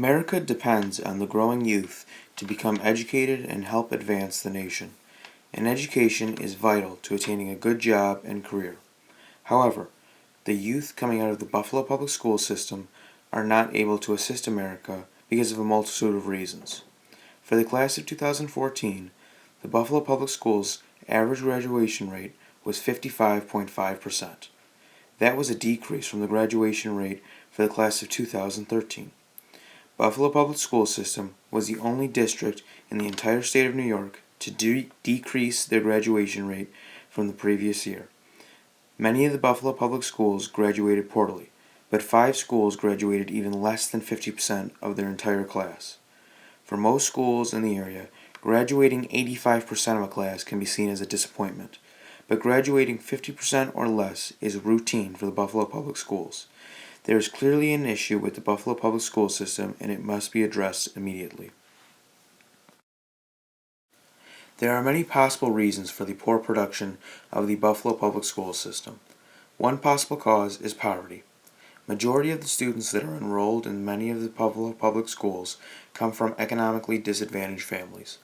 America depends on the growing youth to become educated and help advance the nation, and education is vital to attaining a good job and career. However, the youth coming out of the Buffalo Public School system are not able to assist America because of a multitude of reasons. For the class of 2014, the Buffalo Public Schools average graduation rate was 55.5%. That was a decrease from the graduation rate for the class of 2013. Buffalo Public School System was the only district in the entire state of New York to decrease their graduation rate from the previous year. Many of the Buffalo Public Schools graduated poorly, but 5 schools graduated even less than 50% of their entire class. For most schools in the area, graduating 85% of a class can be seen as a disappointment, but graduating 50% or less is routine for the Buffalo Public Schools. There is clearly an issue with the Buffalo Public School System, and it must be addressed immediately. There are many possible reasons for the poor production of the Buffalo Public School System. One possible cause is poverty. Majority of the students that are enrolled in many of the Buffalo Public Schools come from economically disadvantaged families.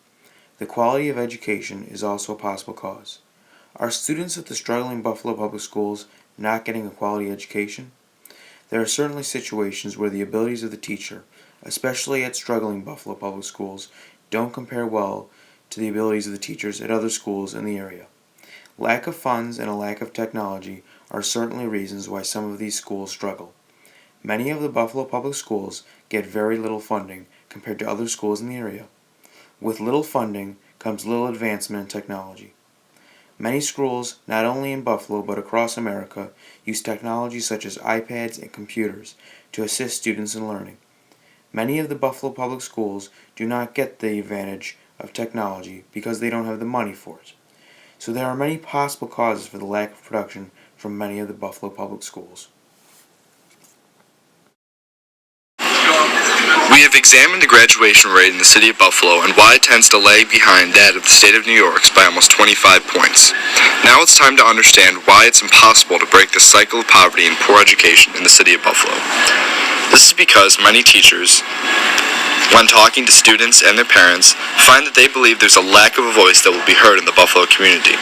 The quality of education is also a possible cause. Are students at the struggling Buffalo Public Schools not getting a quality education? There are certainly situations where the abilities of the teacher, especially at struggling Buffalo Public Schools, don't compare well to the abilities of the teachers at other schools in the area. Lack of funds and a lack of technology are certainly reasons why some of these schools struggle. Many of the Buffalo Public Schools get very little funding compared to other schools in the area. With little funding comes little advancement in technology. Many schools, not only in Buffalo but across America, use technology such as iPads and computers to assist students in learning. Many of the Buffalo Public Schools do not get the advantage of technology because they don't have the money for it. So there are many possible causes for the lack of production from many of the Buffalo Public Schools. We have examined the graduation rate in the city of Buffalo and why it tends to lag behind that of the state of New York's by almost 25 points. Now it's time to understand why it's impossible to break the cycle of poverty and poor education in the city of Buffalo. This is because many teachers, when talking to students and their parents, find that they believe there's a lack of a voice that will be heard in the Buffalo community.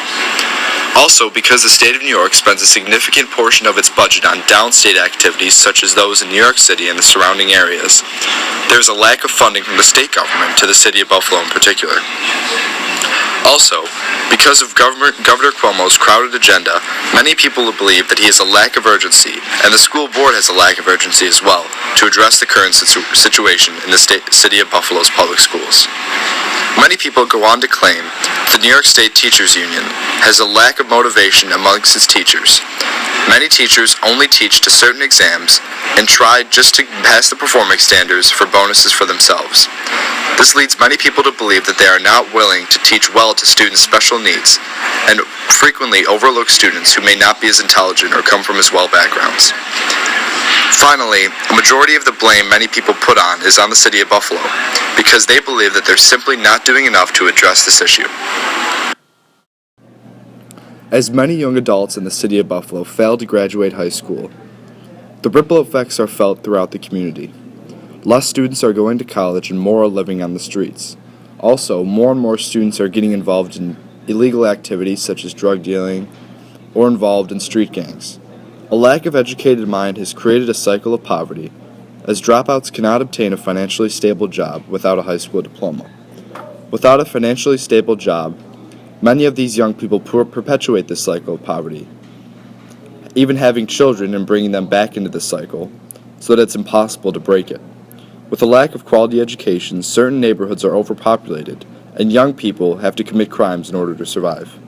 Also, because the state of New York spends a significant portion of its budget on downstate activities such as those in New York City and the surrounding areas, there's a lack of funding from the state government to the city of Buffalo in particular. Also, because of Governor Cuomo's crowded agenda, many people believe that he has a lack of urgency, and the school board has a lack of urgency as well, to address the current situation in the city of Buffalo's public schools. Many people go on to claim the New York State Teachers Union has a lack of motivation amongst its teachers. Many teachers only teach to certain exams and try just to pass the performance standards for bonuses for themselves. This leads many people to believe that they are not willing to teach well to students' special needs and frequently overlook students who may not be as intelligent or come from as well backgrounds. Finally, a majority of the blame many people put on is on the city of Buffalo because they believe that they're simply not doing enough to address this issue. As many young adults in the city of Buffalo fail to graduate high school, the ripple effects are felt throughout the community. Less students are going to college and more are living on the streets. Also, more and more students are getting involved in illegal activities such as drug dealing or involved in street gangs. A lack of educated mind has created a cycle of poverty, as dropouts cannot obtain a financially stable job without a high school diploma. Without a financially stable job, many of these young people perpetuate this cycle of poverty, even having children and bringing them back into the cycle, so that it's impossible to break it. With a lack of quality education, certain neighborhoods are overpopulated, and young people have to commit crimes in order to survive.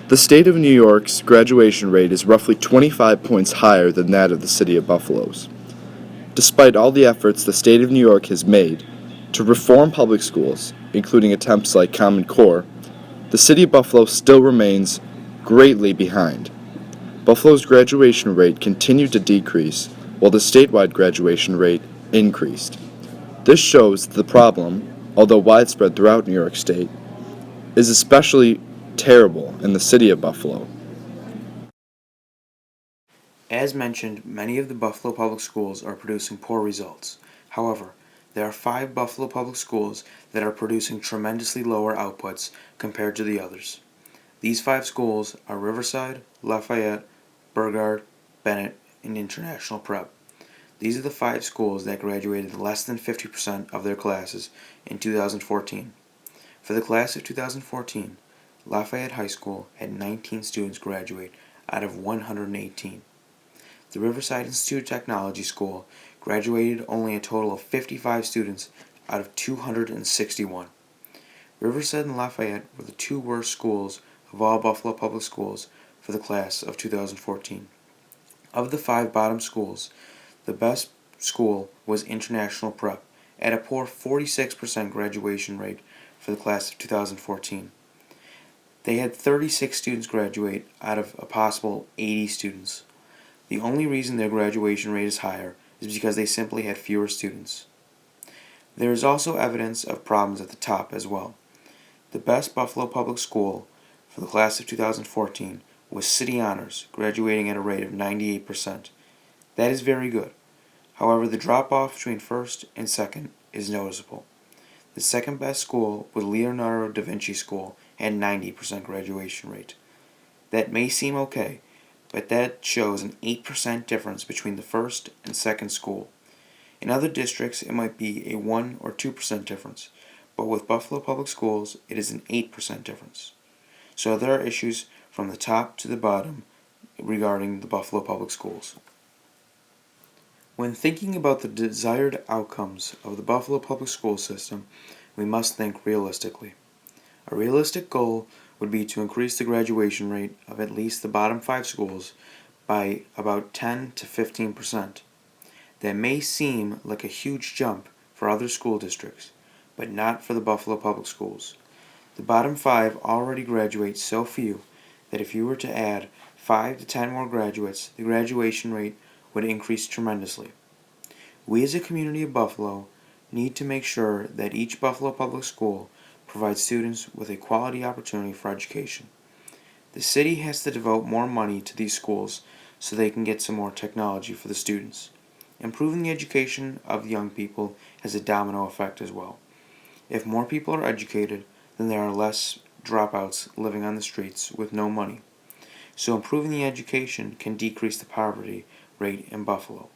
The state of New York's graduation rate is roughly 25 points higher than that of the city of Buffalo's. Despite all the efforts the state of New York has made to reform public schools, including attempts like Common Core, the city of Buffalo still remains greatly behind. Buffalo's graduation rate continued to decrease, while the statewide graduation rate increased. This shows that the problem, although widespread throughout New York State, is especially terrible in the city of Buffalo. As mentioned, many of the Buffalo Public Schools are producing poor results. However, there are 5 Buffalo Public Schools that are producing tremendously lower outputs compared to the others. These 5 schools are Riverside, Lafayette, Burgard, Bennett, and International Prep. These are the 5 schools that graduated less than 50% of their classes in 2014. For the class of 2014, Lafayette High School had 19 students graduate out of 118. The Riverside Institute of Technology School graduated only a total of 55 students out of 261. Riverside and Lafayette were the 2 worst schools of all Buffalo Public Schools for the class of 2014. Of the 5 bottom schools, the best school was International Prep at a poor 46% graduation rate for the class of 2014. They had 36 students graduate out of a possible 80 students. The only reason their graduation rate is higher is because they simply had fewer students. There is also evidence of problems at the top as well. The best Buffalo Public School for the class of 2014 was City Honors, graduating at a rate of 98%. That is very good. However, the drop-off between first and second is noticeable. The second best school was Leonardo da Vinci School at 90% graduation rate. That may seem okay, but that shows an 8% difference between the first and second school. In other districts, it might be a 1 or 2% difference, but with Buffalo Public Schools, it is an 8% difference. So there are issues from the top to the bottom regarding the Buffalo Public Schools. When thinking about the desired outcomes of the Buffalo Public School system, we must think realistically. A realistic goal would be to increase the graduation rate of at least the bottom 5 schools by about 10 to 15%. That may seem like a huge jump for other school districts, but not for the Buffalo Public Schools. The bottom 5 already graduate so few that if you were to add 5 to 10 more graduates, the graduation rate would increase tremendously. We as a community of Buffalo need to make sure that each Buffalo Public School provides students with a quality opportunity for education. The city has to devote more money to these schools so they can get some more technology for the students. Improving the education of the young people has a domino effect as well. If more people are educated, then there are less dropouts living on the streets with no money. So improving the education can decrease the poverty rate in Buffalo.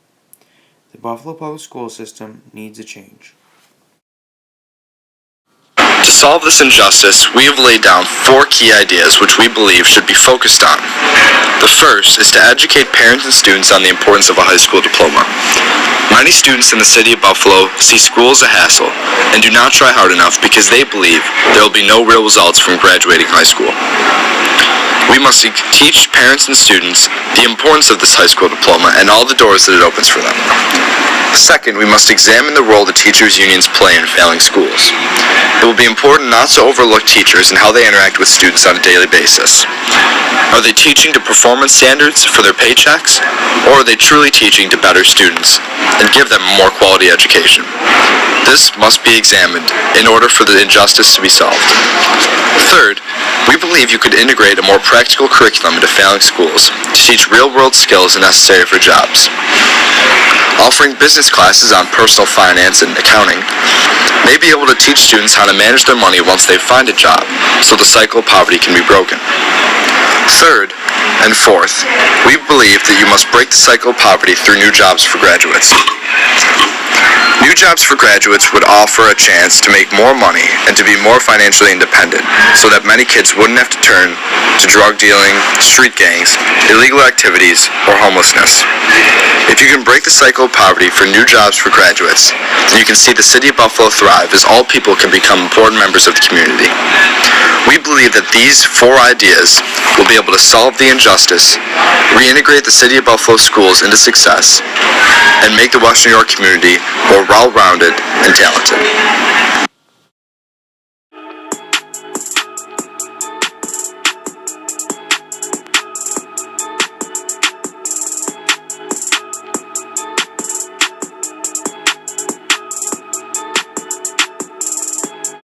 The Buffalo Public School system needs a change. To solve this injustice, we have laid down 4 key ideas which we believe should be focused on. The first is to educate parents and students on the importance of a high school diploma. Many students in the city of Buffalo see school as a hassle and do not try hard enough because they believe there will be no real results from graduating high school. We must teach parents and students the importance of this high school diploma and all the doors that it opens for them. Second, we must examine the role the teachers' unions play in failing schools. It will be important not to overlook teachers and how they interact with students on a daily basis. Are they teaching to performance standards for their paychecks, or are they truly teaching to better students and give them a more quality education? This must be examined in order for the injustice to be solved. Third, we believe you could integrate a more practical curriculum into failing schools to teach real-world skills necessary for jobs. Offering business classes on personal finance and accounting may be able to teach students how to manage their money once they find a job, so the cycle of poverty can be broken. Third, and fourth, we believe that you must break the cycle of poverty through new jobs for graduates. New jobs for graduates would offer a chance to make more money and to be more financially independent, so that many kids wouldn't have to turn to drug dealing, street gangs, illegal activities, or homelessness. If you can break the cycle of poverty for new jobs for graduates, then you can see the city of Buffalo thrive as all people can become important members of the community. We believe that these 4 ideas will be able to solve the injustice, reintegrate the city of Buffalo schools into success, and make the Western New York community more well-rounded and talented.